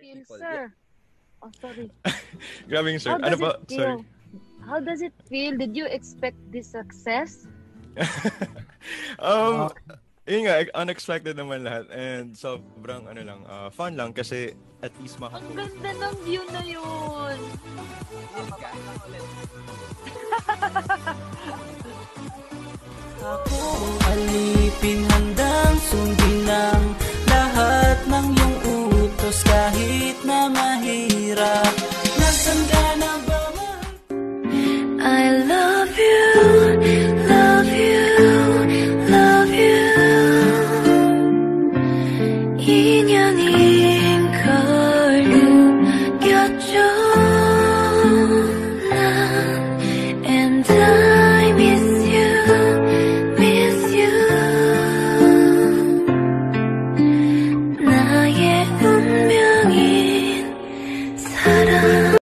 feel, people. sir? Oh, sorry. Grabing sir. How Ano does po? it Sorry. feel? How does it feel? Did you expect this success? um, Yun nga, unexpected naman lahat. And sobrang ano lang, fun lang kasi at least Ang makapost. ganda ng view na yun. Feel ka. Lang ulit. Ako alipin